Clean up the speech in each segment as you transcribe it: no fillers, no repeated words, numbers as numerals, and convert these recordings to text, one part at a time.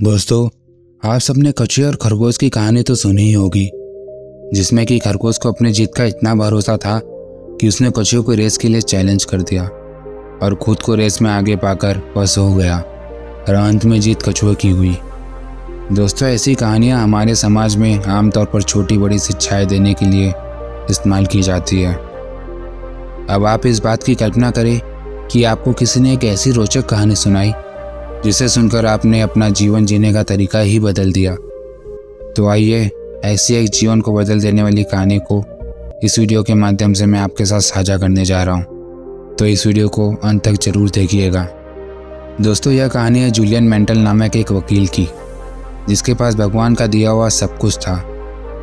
दोस्तों, आप सबने कछुए और खरगोश की कहानी तो सुनी ही होगी, जिसमें कि खरगोश को अपनी जीत का इतना भरोसा था कि उसने कछुए को रेस के लिए चैलेंज कर दिया और खुद को रेस में आगे पाकर वह सो गया और अंत में जीत कछुए की हुई। दोस्तों, ऐसी कहानियाँ हमारे समाज में आमतौर पर छोटी बड़ी शिक्षाएं देने के लिए इस्तेमाल की जाती है। अब आप इस बात की कल्पना करें कि आपको किसी ने एक ऐसी रोचक कहानी सुनाई जिसे सुनकर आपने अपना जीवन जीने का तरीका ही बदल दिया। तो आइए, ऐसी एक जीवन को बदल देने वाली कहानी को इस वीडियो के माध्यम से मैं आपके साथ साझा करने जा रहा हूँ। तो इस वीडियो को अंत तक जरूर देखिएगा। दोस्तों, यह कहानी है जूलियन मेंटल नामक एक वकील की, जिसके पास भगवान का दिया हुआ सब कुछ था।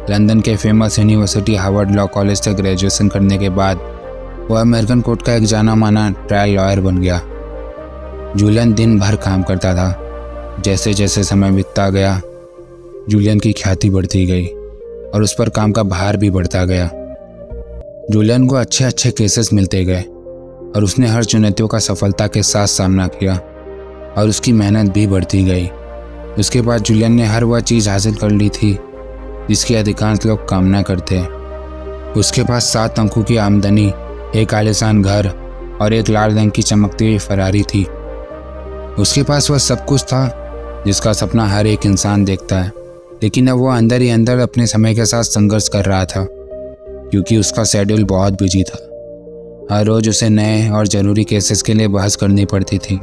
लंदन के famous university Harvard law college से ग्रेजुएशन करने के बाद वह अमेरिकन कोर्ट का एक जाना माना ट्रायल लॉयर बन गया। जूलियन दिन भर काम करता था। जैसे जैसे समय बीतता गया, जूलियन की ख्याति बढ़ती गई और उस पर काम का भार भी बढ़ता गया। जूलियन को अच्छे अच्छे केसेस मिलते गए और उसने हर चुनौतियों का सफलता के साथ सामना किया और उसकी मेहनत भी बढ़ती गई। उसके बाद जूलियन ने हर वह चीज़ हासिल कर ली थी जिसकी अधिकांश लोग कामना करते हैं। उसके पास 7 अंकों की आमदनी, एक आलीशान घर और एक लाल रंग की चमकती हुई फरारी थी। उसके पास वह सब कुछ था जिसका सपना हर एक इंसान देखता है, लेकिन अब वह अंदर ही अंदर अपने समय के साथ संघर्ष कर रहा था, क्योंकि उसका शेड्यूल बहुत बिजी था। हर रोज उसे नए और ज़रूरी केसेस के लिए बहस करनी पड़ती थी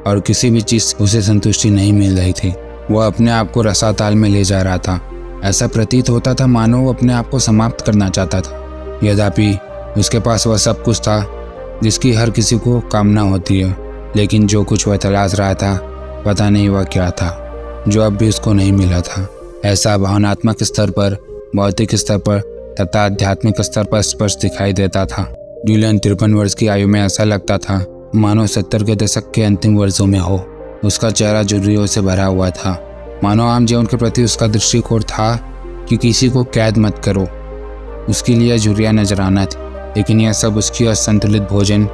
और किसी भी चीज़ उसे संतुष्टि नहीं मिल रही थी। वह अपने आप को रसाताल में ले जा रहा था। ऐसा प्रतीत होता था मानो वो अपने आप को समाप्त करना चाहता था। यद्यपि उसके पास वह सब कुछ था जिसकी हर किसी को कामना होती है, लेकिन जो कुछ वह तलाश रहा था, पता नहीं वह क्या था, जो अब भी उसको नहीं मिला था। ऐसा भावनात्मक स्तर पर, भौतिक स्तर पर तथा आध्यात्मिक स्तर पर स्पष्ट दिखाई देता था। जूलियन 53 वर्ष की आयु में ऐसा लगता था मानो 70 के दशक के अंतिम वर्षों में हो। उसका चेहरा झुर्रियों से भरा हुआ था, मानो आम जीवन के प्रति उसका दृष्टिकोण था कि किसी को कैद मत करो। उसके लिए झुर्रियाँ नजराना थी, लेकिन यह सब उसकी असंतुलित भोजन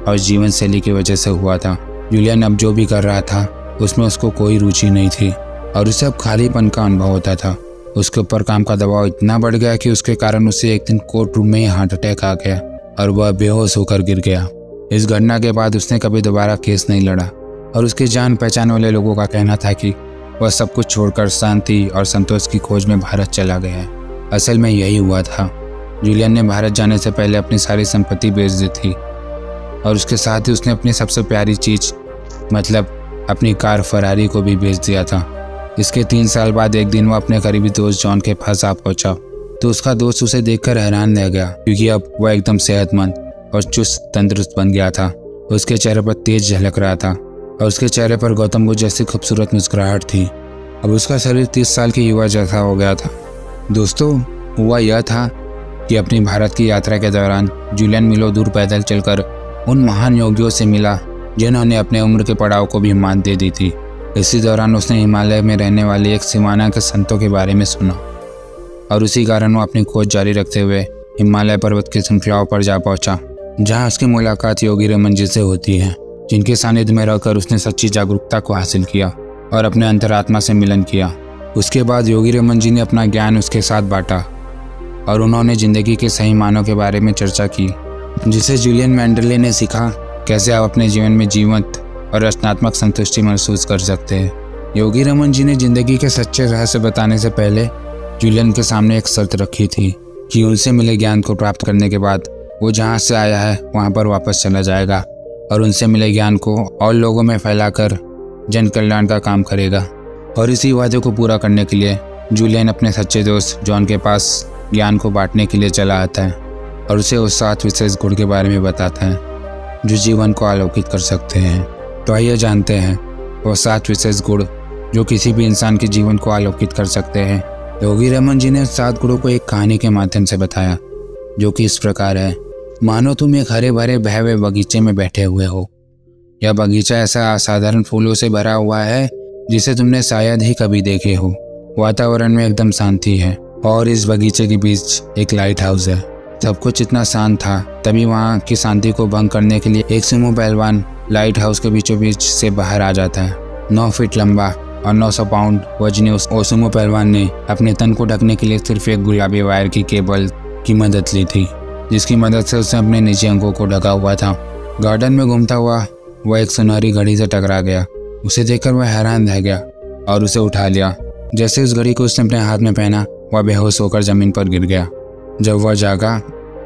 और जीवन शैली की वजह से हुआ था। जूलियन अब जो भी कर रहा था उसमें उसको कोई रुचि नहीं थी और उसे अब खालीपन का अनुभव होता था। उसके ऊपर काम का दबाव इतना बढ़ गया कि उसके कारण उसे एक दिन कोर्ट रूम में ही हार्ट अटैक आ गया और वह बेहोश होकर गिर गया। इस घटना के बाद उसने कभी दोबारा केस नहीं लड़ा और उसके जान पहचान वाले लोगों का कहना था कि वह सब कुछ छोड़कर शांति और संतोष की खोज में भारत चला गया है। असल में यही हुआ था। जूलियन ने भारत जाने से पहले अपनी सारी संपत्ति बेच दी थी और उसके साथ ही उसने अपनी सबसे प्यारी चीज़ मतलब अपनी कार फरारी को भी बेच दिया था। इसके 3 साल बाद एक दिन वो अपने करीबी दोस्त जॉन के पास आ पहुंचा, तो उसका दोस्त उसे देखकर हैरान रह गया, क्योंकि अब वह एकदम सेहतमंद और चुस्त तंदुरुस्त बन गया था। उसके चेहरे पर तेज झलक रहा था और उसके चेहरे पर गौतम बुद्ध जैसी खूबसूरत मुस्कुराहट थी। अब उसका शरीर 30 साल के युवा जैसा हो गया था। दोस्तों, हुआ यह था कि अपनी भारत की यात्रा के दौरान जूलियन मीलों दूर पैदल चलकर उन महान योगियों से मिला जिन्होंने अपने उम्र के पड़ाव को भी मान दे दी थी। इसी दौरान उसने हिमालय में रहने वाले एक सिवाना के संतों के बारे में सुना और उसी कारण वो अपनी खोज जारी रखते हुए हिमालय पर्वत की श्रृंखलाओं पर जा पहुंचा, जहां उसकी मुलाकात योगी रमन जी से होती है, जिनके सानिध्य में रहकर उसने सच्ची जागरूकता को हासिल किया और अपने अंतरात्मा से मिलन किया। उसके बाद योगी रमन जी ने अपना ज्ञान उसके साथ बांटा और उन्होंने जिंदगी के सही मानों के बारे में चर्चा की, जिसे जूलियन मेंडले ने सीखा कैसे आप अपने जीवन में जीवंत और रचनात्मक संतुष्टि महसूस कर सकते हैं। योगी रमन जी ने जिंदगी के सच्चे रहस्य बताने से पहले जूलियन के सामने एक शर्त रखी थी कि उनसे मिले ज्ञान को प्राप्त करने के बाद वो जहाँ से आया है वहाँ पर वापस चला जाएगा और उनसे मिले ज्ञान को और लोगों में फैलाकर जन कल्याण का काम करेगा। और इसी वादे को पूरा करने के लिए जूलियन अपने सच्चे दोस्त जॉन के पास ज्ञान को बांटने के लिए चला आता है और उसे उस 7 विशेष गुण के बारे में बताता है जो जीवन को आलोकित कर सकते हैं। तो आइए जानते हैं वो 7 विशेष गुण जो किसी भी इंसान के जीवन को आलोकित कर सकते हैं। योगी रमन जी ने 7 गुणों को एक कहानी के माध्यम से बताया, जो कि इस प्रकार है। मानो तुम एक हरे भरे बहवे बगीचे में बैठे हुए हो। यह बगीचा ऐसा असाधारण फूलों से भरा हुआ है जिसे तुमने शायद ही कभी देखे हो। वातावरण में एकदम शांति है और इस बगीचे के बीच एक लाइट हाउस है। सब कुछ इतना शांत था, तभी वहाँ की शांति को भंग करने के लिए एक सुमो पहलवान लाइट हाउस के बीचों बीच से बाहर आ जाता है। 9 फीट लंबा और 900 पाउंड वजनी उस ओसुमो पहलवान ने अपने तन को ढकने के लिए सिर्फ एक गुलाबी वायर की केबल की मदद ली थी, जिसकी मदद से उसने अपने निजी अंगों को ढका हुआ था। गार्डन में घूमता हुआ वह एक सुनहरी घड़ी से टकरा गया। उसे देखकर वह हैरान रह गया और उसे उठा लिया। जैसे उस घड़ी को उसने अपने हाथ में पहना, वह बेहोश होकर जमीन पर गिर गया। जब वह जागा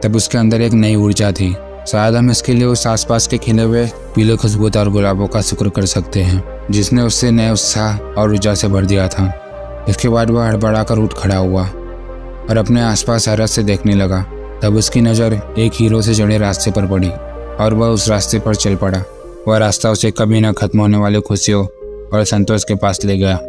तब उसके अंदर एक नई ऊर्जा थी। शायद हम इसके लिए उस आसपास के खिले हुए पीले खुशबूदार गुलाबों का शुक्र कर सकते हैं, जिसने उससे नए उत्साह और ऊर्जा से भर दिया था। इसके बाद वह हड़बड़ाकर उठ खड़ा हुआ और अपने आसपास हैरत से देखने लगा। तब उसकी नज़र एक हीरो से जुड़े रास्ते पर पड़ी और वह उस रास्ते पर चल पड़ा। वह रास्ता उसे कभी न खत्म होने वाली खुशियों और संतोष के पास ले गया।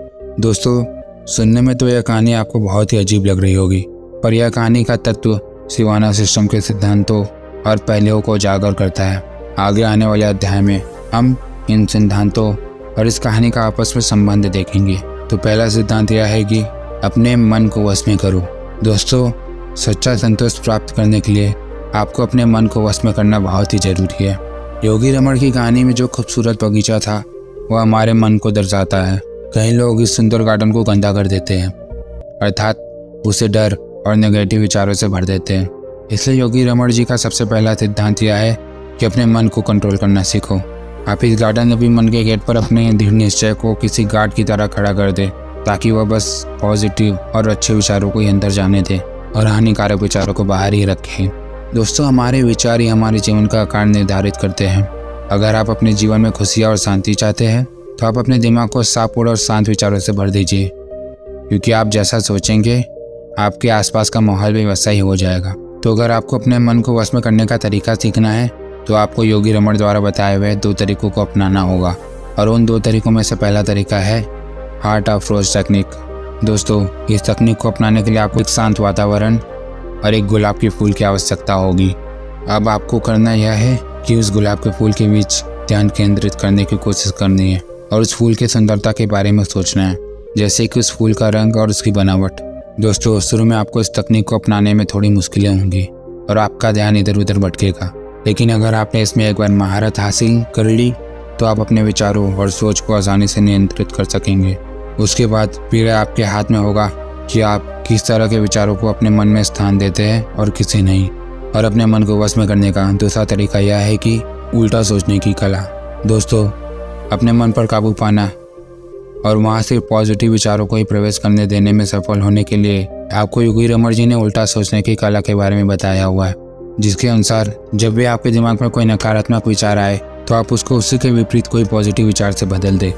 दोस्तों, सुनने में तो यह कहानी आपको बहुत ही अजीब लग रही होगी, पर यह कहानी का तत्व सिवाना सिस्टम के सिद्धांतों और पहलुओं को उजागर करता है। आगे आने वाले अध्याय में हम इन सिद्धांतों और इस कहानी का आपस में संबंध देखेंगे। तो पहला सिद्धांत यह है कि अपने मन को वश में करो। दोस्तों, सच्चा संतोष प्राप्त करने के लिए आपको अपने मन को वश में करना बहुत ही जरूरी है। योगी रमण की कहानी में जो खूबसूरत बगीचा था वह हमारे मन को दर्शाता है। कई लोग इस सुंदर गार्डन को गंदा कर देते हैं, अर्थात उसे डर और नेगेटिव विचारों से भर देते हैं। इसलिए योगी रमण जी का सबसे पहला सिद्धांत यह है कि अपने मन को कंट्रोल करना सीखो। आप इस गार्डन में भी मन के गेट पर अपने दृढ़ निश्चय को किसी गार्ड की तरह खड़ा कर दे, ताकि वह बस पॉजिटिव और अच्छे विचारों को ही अंदर जाने दे और हानिकारक विचारों को बाहर ही रखें। दोस्तों, हमारे विचार ही हमारे जीवन का आकार निर्धारित करते हैं। अगर आप अपने जीवन में खुशियाँ और शांति चाहते हैं तो आप अपने दिमाग को सापूर्ण और शांत विचारों से भर दीजिए, क्योंकि आप जैसा सोचेंगे आपके आसपास का माहौल भी वैसा ही हो जाएगा। तो अगर आपको अपने मन को वश में करने का तरीका सीखना है तो आपको योगी रमण द्वारा बताए हुए 2 तरीकों को अपनाना होगा, और उन 2 तरीकों में से पहला तरीका है हार्ट ऑफ रोज टेक्निक। दोस्तों, इस तकनीक को अपनाने के लिए आपको एक शांत वातावरण और एक गुलाब के फूल की आवश्यकता होगी। अब आपको करना यह है कि उस गुलाब के फूल के बीच ध्यान केंद्रित करने की कोशिश करनी है और उस फूल की सुंदरता के बारे में सोचना है, जैसे कि उस फूल का रंग और उसकी बनावट। दोस्तों, शुरू में आपको इस तकनीक को अपनाने में थोड़ी मुश्किलें होंगी और आपका ध्यान इधर उधर भटकेगा, लेकिन अगर आपने इसमें एक बार महारत हासिल कर ली तो आप अपने विचारों और सोच को आसानी से नियंत्रित कर सकेंगे। उसके बाद फिर आपके हाथ में होगा कि आप किस तरह के विचारों को अपने मन में स्थान देते हैं और किसे नहीं। और अपने मन को वश में करने का दूसरा तरीका यह है कि उल्टा सोचने की कला। दोस्तों, अपने मन पर काबू पाना और वहाँ से पॉजिटिव विचारों को ही प्रवेश करने देने में सफल होने के लिए आपको योगी रमण जी ने उल्टा सोचने की कला के बारे में बताया हुआ है, जिसके अनुसार जब भी आपके दिमाग में कोई नकारात्मक विचार आए तो आप उसको उसी के विपरीत कोई पॉजिटिव विचार से बदल दें।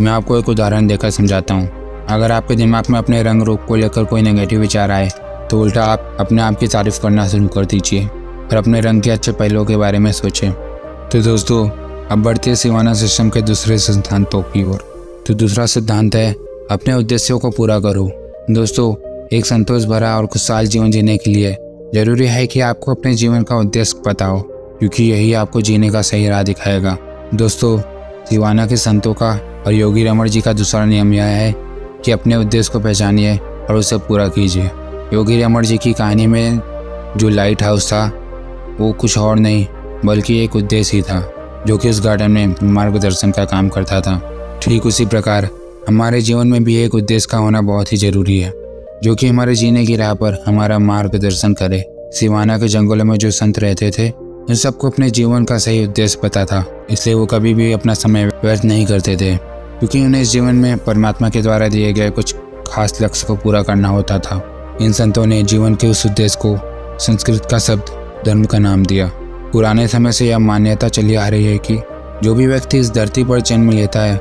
मैं आपको एक उदाहरण देकर समझाता हूँ। अगर आपके दिमाग में अपने रंग रूप को लेकर कोई नेगेटिव विचार आए तो उल्टा आप अपने आप की तारीफ करना शुरू कर दीजिए और अपने रंग के अच्छे पहलुओं के बारे में सोचें। तो दोस्तों, अब बढ़ते हैं सिवाना सिस्टम के दूसरे सिद्धांतों की ओर। तो दूसरा सिद्धांत है अपने उद्देश्यों को पूरा करो। दोस्तों, एक संतोष भरा और खुशहाल जीवन जीने के लिए जरूरी है कि आपको अपने जीवन का उद्देश्य पता हो, क्योंकि यही आपको जीने का सही राह दिखाएगा। दोस्तों, सिवाना के संतों का और योगी रमण जी का दूसरा नियम यह है कि अपने उद्देश्य को पहचानिए और उसे पूरा कीजिए। योगी रमण जी की कहानी में जो लाइट हाउस था वो कुछ और नहीं बल्कि एक उद्देश्य ही था, जो कि उस गार्डन में मार्गदर्शन का काम करता था। ठीक उसी प्रकार हमारे जीवन में भी एक उद्देश्य का होना बहुत ही जरूरी है, जो कि हमारे जीने की राह पर हमारा मार्गदर्शन करे। सिवाना के जंगलों में जो संत रहते थे उन सबको अपने जीवन का सही उद्देश्य पता था, इसलिए वो कभी भी अपना समय व्यर्थ नहीं करते थे, क्योंकि उन्हें इस जीवन में परमात्मा के द्वारा दिए गए कुछ खास लक्ष्य को पूरा करना होता था। इन संतों ने जीवन के उस उद्देश्य को संस्कृत का शब्द धर्म का नाम दिया। पुराने समय से यह मान्यता चली आ रही है कि जो भी व्यक्ति इस धरती पर जन्म लेता है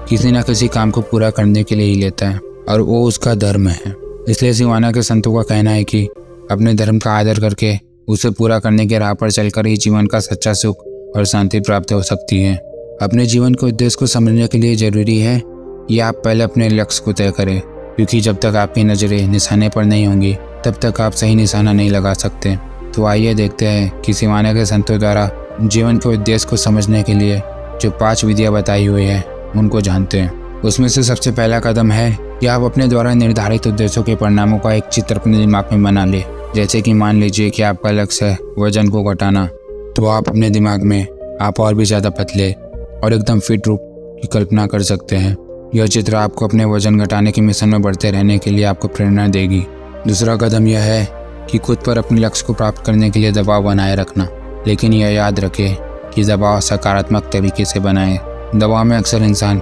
किसी न किसी काम को पूरा करने के लिए ही लेता है और वो उसका धर्म है। इसलिए सिवाना के संतों का कहना है कि अपने धर्म का आदर करके उसे पूरा करने के राह पर चलकर ही जीवन का सच्चा सुख और शांति प्राप्त हो सकती है। अपने जीवन के उद्देश्य को समझने के लिए जरूरी है कि आप पहले अपने लक्ष्य को तय करें, क्योंकि जब तक आपकी नज़रें निशाने पर नहीं होंगी तब तक आप सही निशाना नहीं लगा सकते। तो आइए देखते हैं कि सिवाना के संतों द्वारा जीवन के उद्देश्य को समझने के लिए जो 5 विधियाँ बताई हुई है उनको जानते हैं। उसमें से सबसे पहला कदम है कि आप अपने द्वारा निर्धारित उद्देश्यों के परिणामों का एक चित्र अपने दिमाग में बना लें। जैसे कि मान लीजिए कि आपका लक्ष्य है वजन को घटाना, तो आप अपने दिमाग में आप और भी ज़्यादा पतले और एकदम फिट रूप की कल्पना कर सकते हैं। यह चित्र आपको अपने वजन घटाने के मिशन में बढ़ते रहने के लिए आपको प्रेरणा देगी। दूसरा कदम यह है कि खुद पर अपने लक्ष्य को प्राप्त करने के लिए दबाव बनाए रखना, लेकिन यह याद रखें कि दबाव सकारात्मक तरीके से बनाएं। दबाव में अक्सर इंसान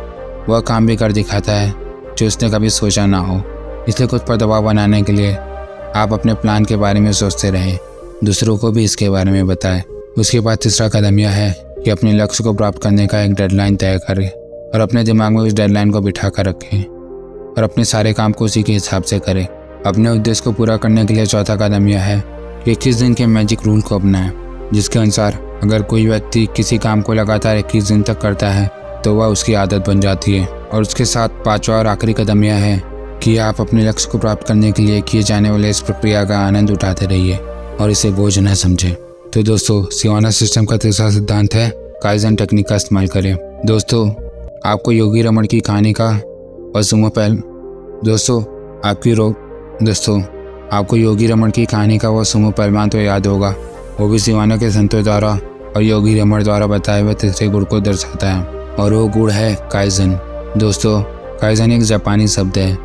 वह काम भी कर दिखाता है जो उसने कभी सोचा ना हो, इसलिए खुद पर दबाव बनाने के लिए आप अपने प्लान के बारे में सोचते रहें, दूसरों को भी इसके बारे में बताएं। उसके बाद तीसरा कदम यह है कि अपने लक्ष्य को प्राप्त करने का एक डेडलाइन तय करें और अपने दिमाग में उस डेडलाइन को बिठा कर रखें और अपने सारे काम को उसी के हिसाब से करें। अपने उद्देश्य को पूरा करने के लिए चौथा कदम यह है कि 21 दिन के मैजिक रूल को अपनाएं, जिसके अनुसार अगर कोई व्यक्ति किसी काम को लगातार 21 दिन तक करता है तो वह उसकी आदत बन जाती है। और उसके साथ पांचवा और आखिरी कदम यह है कि आप अपने लक्ष्य को प्राप्त करने के लिए किए जाने वाले इस प्रक्रिया का आनंद उठाते रहिए और इसे बोझ न समझें। तो दोस्तों, सिवाना सिस्टम का तीसरा सिद्धांत है काइजन टेक्निक का इस्तेमाल करें। दोस्तों, आपको योगी रमन की कहानी का और सुमो पहल दोस्तों आपको योगी रमन की कहानी का वो सुमो पहलवान तो याद होगा, वो भी सिवाना के संतों द्वारा और योगी रमन द्वारा बताए हुए तीसरे गुण को दर्शाता है और वो गुण है काइजन। दोस्तों, काइजन एक जापानी शब्द है,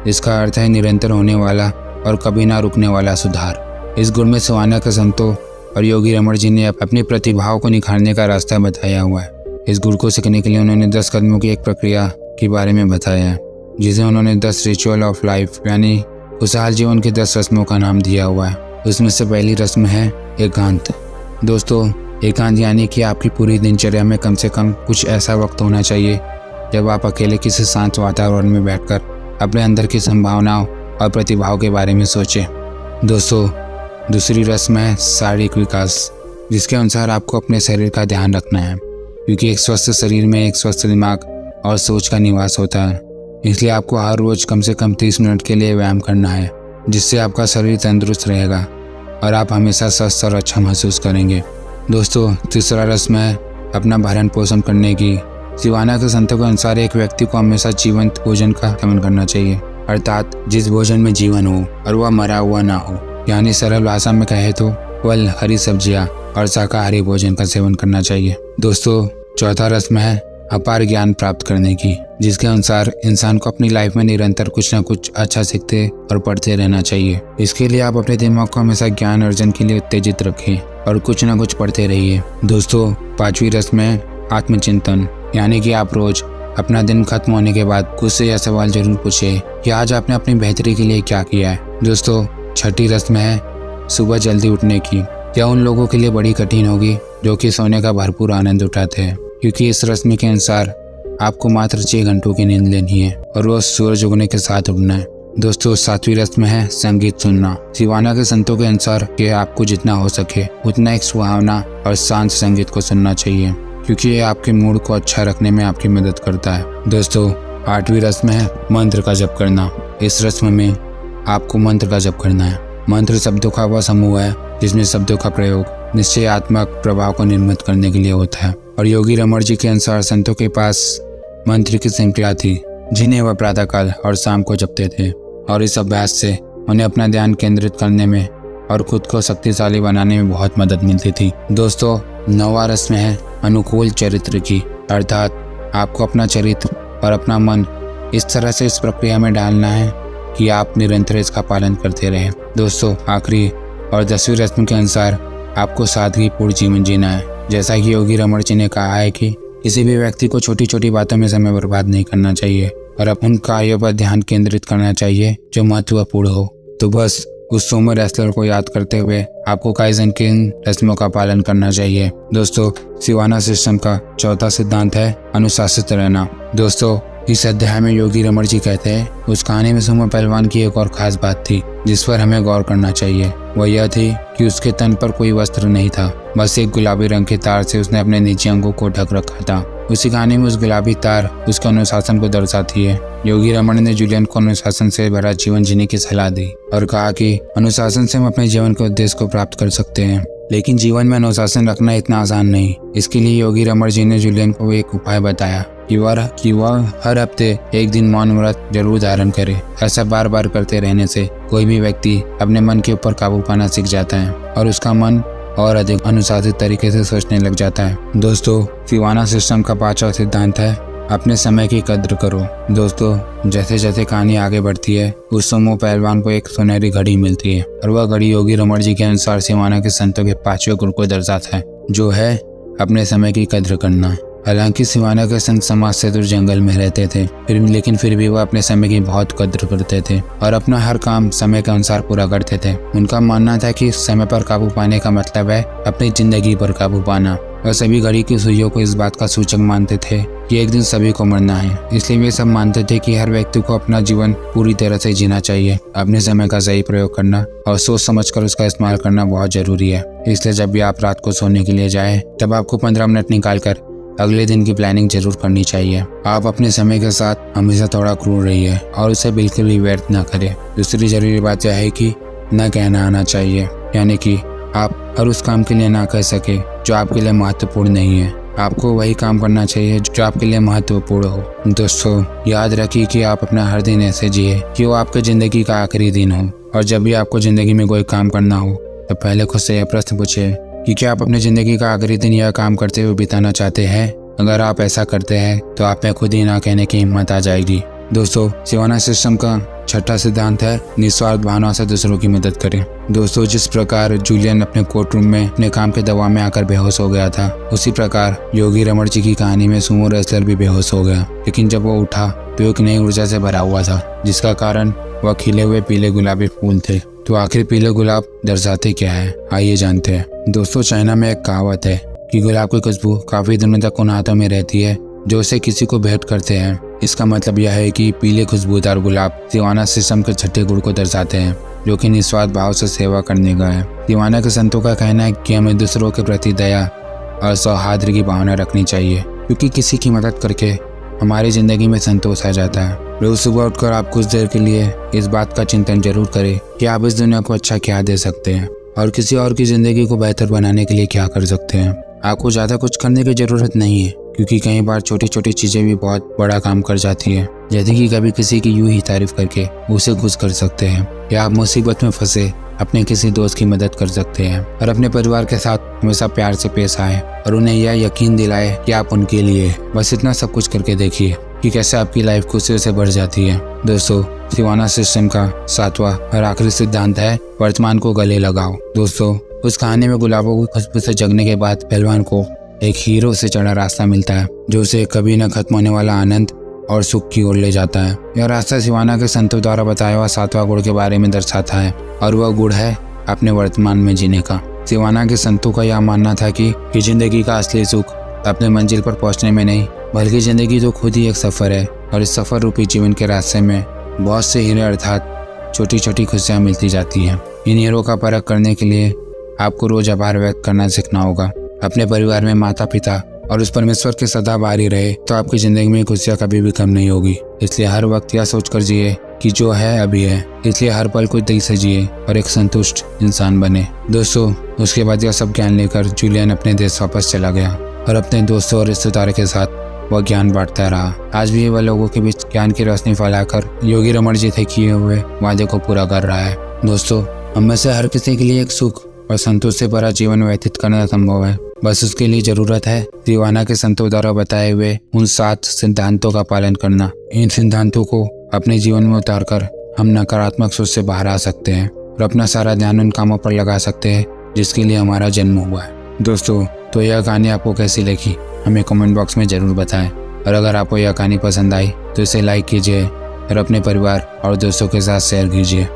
इसका अर्थ है निरंतर होने वाला और कभी ना रुकने वाला सुधार। इस गुण में सिवाना के संतों और योगी रमन जी ने अपनी प्रतिभाओं को निखारने का रास्ता बताया हुआ है। इस गुण को सीखने के लिए उन्होंने 10 कदमों की एक प्रक्रिया के बारे में बताया है, जिसे उन्होंने 10 रिचुअल ऑफ लाइफ यानी खुशहाल जीवन के 10 रस्मों का नाम दिया हुआ है। उसमें से पहली रस्म है एकांत। दोस्तों, एकांत यानी कि आपकी पूरी दिनचर्या में कम से कम कुछ ऐसा वक्त होना चाहिए जब आप अकेले किसी शांत वातावरण में बैठकर अपने अंदर की संभावनाओं और प्रतिभाओं के बारे में सोचें। दोस्तों, दूसरी रस्म है शारीरिक विकास, जिसके अनुसार आपको अपने शरीर का ध्यान रखना है, क्योंकि एक स्वस्थ शरीर में एक स्वस्थ दिमाग और सोच का निवास होता है। इसलिए आपको हर रोज कम से कम 30 मिनट के लिए व्यायाम करना है, जिससे आपका शरीर तंदुरुस्त रहेगा और आप हमेशा स्वस्थ और अच्छा महसूस करेंगे। दोस्तों, तीसरा रस्म है अपना भरण पोषण करने की। सिवाना के संतों के अनुसार एक व्यक्ति को हमेशा जीवंत भोजन का सेवन करना चाहिए, अर्थात जिस भोजन में जीवन हो और वह मरा हुआ ना हो, यानी सरल भाषा में कहे तो फल, हरी सब्जियां और शाकाहारी भोजन का सेवन करना चाहिए। दोस्तों, चौथा रस्म है अपार ज्ञान प्राप्त करने की, जिसके अनुसार इंसान को अपनी लाइफ में निरंतर कुछ न कुछ अच्छा सीखते और पढ़ते रहना चाहिए। इसके लिए आप अपने दिमाग को हमेशा ज्ञान अर्जन के लिए उत्तेजित रखें और कुछ न कुछ पढ़ते रहिए। दोस्तों, पांचवी रस्म है आत्मचिंतन, यानी कि आप रोज अपना दिन खत्म होने के बाद खुद से यह सवाल जरूर पूछे कि आज आपने अपनी बेहतरी के लिए क्या किया है। दोस्तों, छठी रस्म है सुबह जल्दी उठने की। यह उन लोगों के लिए बड़ी कठिन होगी जो कि सोने का भरपूर आनंद उठाते हैं, क्योंकि इस रस्म के अनुसार आपको मात्र 6 घंटों की नींद लेनी है और रोज सूरज उगने के साथ उठना है। दोस्तों, सातवीं रस्म है संगीत सुनना। सिवाना के संतों के अनुसार कि आपको जितना हो सके उतना एक सुहावना और शांत संगीत को सुनना चाहिए, क्योंकि ये आपके मूड को अच्छा रखने में आपकी मदद करता है। दोस्तों, आठवीं रस्म है मंत्र का जप करना। इस रस्म में आपको मंत्र का जप करना है। मंत्र शब्दों का वह समूह है जिसमें शब्दों का प्रयोग निश्चयात्मक प्रभाव को निर्मित करने के लिए होता है और योगी रमन जी के अनुसार संतों के पास मंत्र की श्रृंखला थी, जिन्हें वह प्रातःकाल और शाम को जपते थे और इस अभ्यास से उन्हें अपना ध्यान केंद्रित करने में और खुद को शक्तिशाली बनाने में बहुत मदद मिलती थी। दोस्तों, 9वां रस्म है अनुकूल चरित्र की, अर्थात आपको अपना चरित्र और अपना मन इस तरह से इस प्रक्रिया में डालना है कि आप निरंतर इसका पालन करते रहें। दोस्तों, आखिरी और 10वीं रस्म के अनुसार आपको सादगीपूर्ण जीवन जीना है। जैसा कि योगी रमन जी ने कहा है कि किसी भी व्यक्ति को छोटी छोटी बातों में समय बर्बाद नहीं करना चाहिए और उन कार्यों पर ध्यान केंद्रिट करना चाहिए जो महत्वपूर्ण हो। तो बस उस सोमो रेसलर को याद करते हुए आपको काइजन के इन रस्मों का पालन करना चाहिए। दोस्तों, सिवाना सिस्टम का चौथा सिद्धांत है अनुशासित रहना। दोस्तों, इस अध्याय में योगी रमन जी कहते हैं उस कहानी में सुमो पहलवान की एक और खास बात थी जिस पर हमें गौर करना चाहिए। वह यह थी कि उसके तन पर कोई वस्त्र नहीं था, बस एक गुलाबी रंग के तार से उसने अपने निजी अंगों को ढक रखा था। उसी कहानी में उस गुलाबी तार उसके अनुशासन को दर्शाती है। योगी रमन ने जूलियन को अनुशासन से भरा जीवन जीने की सलाह दी और कहा कि अनुशासन से हम अपने जीवन के उद्देश्य को प्राप्त कर सकते हैं, लेकिन जीवन में अनुशासन रखना इतना आसान नहीं। इसके लिए योगी रमन जी ने जूलियन को एक उपाय बताया कि वह हर हफ्ते एक दिन मौन व्रत जरूर धारण करे। ऐसा बार बार करते रहने से कोई भी व्यक्ति अपने मन के ऊपर काबू पाना सीख जाता है और उसका मन और अधिक अनुशासित तरीके से सोचने लग जाता है। दोस्तों, सिवाना सिस्टम का 5वां सिद्धांत है अपने समय की कद्र करो। दोस्तों, जैसे जैसे कहानी आगे बढ़ती है उस समय पहलवान को एक सुनहरी घड़ी मिलती है और वह घड़ी योगी रमण जी के अनुसार सिवाना के संतों के 5वें गुण को दर्शाता है, जो है अपने समय की कद्र करना। हालांकि सिवाना के संत समाज से दूर जंगल में रहते थे, फिर भी वह अपने समय की बहुत कद्र करते थे और अपना हर काम समय के अनुसार पूरा करते थे। उनका मानना था कि समय पर काबू पाने का मतलब है अपनी जिंदगी पर काबू पाना। वह सभी घड़ी की सुइयों को इस बात का सूचक मानते थे कि एक दिन सभी को मरना है। इसलिए वे सब मानते थे कि हर व्यक्ति को अपना जीवन पूरी तरह से जीना चाहिए। अपने समय का सही प्रयोग करना और सोच समझकर उसका इस्तेमाल करना बहुत जरूरी है। इसलिए जब भी आप रात को सोने के लिए जाएं, तब आपको 15 मिनट निकालकर अगले दिन की प्लानिंग जरूर करनी चाहिए। आप अपने समय के साथ हमेशा थोड़ा क्रूर रहिए और उसे बिल्कुल भी व्यर्थ ना करें। दूसरी जरूरी बात यह है कि न कहना आना चाहिए, यानी कि आप हर उस काम के लिए ना कह सके जो आपके लिए महत्वपूर्ण नहीं है। आपको वही काम करना चाहिए जो आपके लिए महत्वपूर्ण हो। दोस्तों, याद रखिए कि आप अपना हर दिन ऐसे जिए कि वो आपके जिंदगी का आखिरी दिन हो। और जब भी आपको जिंदगी में कोई काम करना हो तो पहले खुद से यह प्रश्न पूछिए कि क्या आप अपनी जिंदगी का आखिरी दिन यह काम करते हुए बिताना चाहते हैं। अगर आप ऐसा करते हैं तो आप में खुद ही ना कहने की हिम्मत आ जाएगी। दोस्तों, सिवाना सिस्टम का छठा सिद्धांत है निस्वार्थ भावना से दूसरों की मदद करें। दोस्तों, जिस प्रकार जूलियन अपने कोर्ट रूम में अपने काम के दबाव में आकर बेहोश हो गया था, उसी प्रकार योगी रमण जी की कहानी में सुमो रेसलर भी बेहोश हो गया। लेकिन जब वो उठा तो एक नई ऊर्जा से भरा हुआ था, जिसका कारण वह खिले हुए पीले गुलाबी फूल थे। तो आखिर पीले गुलाब दर्शाते क्या है, आइए जानते हैं। दोस्तों, चाइना में एक कहावत है कि गुलाब की खुशबू काफी दिनों तक उन हाथों में रहती है जो उसे किसी को भेंट करते हैं। इसका मतलब यह है कि पीले खुशबूदार गुलाब सिवाना सिस्टम के छठे गुण को दर्शाते हैं, जो कि निस्वार्थ भाव से सेवा करने का है। सिवाना के संतों का कहना है कि हमें दूसरों के प्रति दया और सौहार्द की भावना रखनी चाहिए, क्योंकि किसी की मदद करके हमारी जिंदगी में संतोष आ जाता है। रोज सुबह उठकर आप कुछ देर के लिए इस बात का चिंतन जरूर करें कि आप इस दुनिया को अच्छा क्या दे सकते हैं और किसी और की जिंदगी को बेहतर बनाने के लिए क्या कर सकते हैं। आपको ज्यादा कुछ करने की जरूरत नहीं है, क्योंकि कई बार छोटी छोटी चीजें भी बहुत बड़ा काम कर जाती है। जैसे कि कभी किसी की यूं ही तारीफ करके उसे खुश कर सकते हैं, या आप मुसीबत में फंसे अपने किसी दोस्त की मदद कर सकते हैं और अपने परिवार के साथ हमेशा प्यार से पेश आए और उन्हें यह यकीन दिलाए कि आप उनके लिए। बस इतना सब कुछ करके देखिए कि कैसे आपकी लाइफ खुशियों से बढ़ जाती है। दोस्तों, सिवाना सिस्टम का 7वां और आखिरी सिद्धांत है वर्तमान को गले लगाओ। दोस्तों, उस कहानी में गुलाबों की खुशबू से जगने के बाद पहलवान को एक हीरो से चढ़ा रास्ता मिलता है, जो उसे कभी न खत्म होने वाला आनंद और सुख की ओर ले जाता है। यह रास्ता सिवाना के संतों द्वारा बताया हुआ 7वां गुण के बारे में दर्शाता है, और वह गुण है अपने वर्तमान में जीने का। सिवाना के संतों का यह मानना था कि जिंदगी का असली सुख अपने मंजिल पर पहुंचने में नहीं, बल्कि जिंदगी तो खुद ही एक सफर है, और इस सफर रूपी जीवन के रास्ते में बहुत से हीरे अर्थात छोटी छोटी खुशियां मिलती जाती हैं। इन हीरों का परख करने के लिए आपको रोज आभार व्यक्त करना सीखना होगा। अपने परिवार में माता पिता और उस परमेश्वर के सदा आभारी रहे तो आपकी जिंदगी में खुशियां कभी भी कम नहीं होगी। इसलिए हर वक्त यह सोचकर जिए कि जो है अभी है, इसलिए हर पल को दिल से जिए और एक संतुष्ट इंसान बने। दोस्तों, उसके बाद यह सब ज्ञान लेकर जूलियन अपने देश वापस चला गया और अपने दोस्तों और रिश्तेदारों के साथ वह ज्ञान बांटता रहा। आज भी वह लोगों के बीच ज्ञान की रोशनी फैलाकर योगी रमण जी से किए हुए वादे को पूरा कर रहा है। दोस्तों, हम में से हर किसी के लिए एक सुख और संतोष से भरा जीवन व्यतीत करना संभव है। बस उसके लिए जरूरत है सिवाना के संतों द्वारा बताए हुए उन 7 सिद्धांतों का पालन करना। इन सिद्धांतों को अपने जीवन में उतारकर हम नकारात्मक सोच से बाहर आ सकते हैं और अपना सारा ध्यान उन कामों पर लगा सकते हैं जिसके लिए हमारा जन्म हुआ है। दोस्तों, तो यह कहानी आपको कैसी लगी हमें कमेंट बॉक्स में जरूर बताएं, और अगर आपको यह कहानी पसंद आई तो इसे लाइक कीजिए और अपने परिवार और दोस्तों के साथ शेयर कीजिए।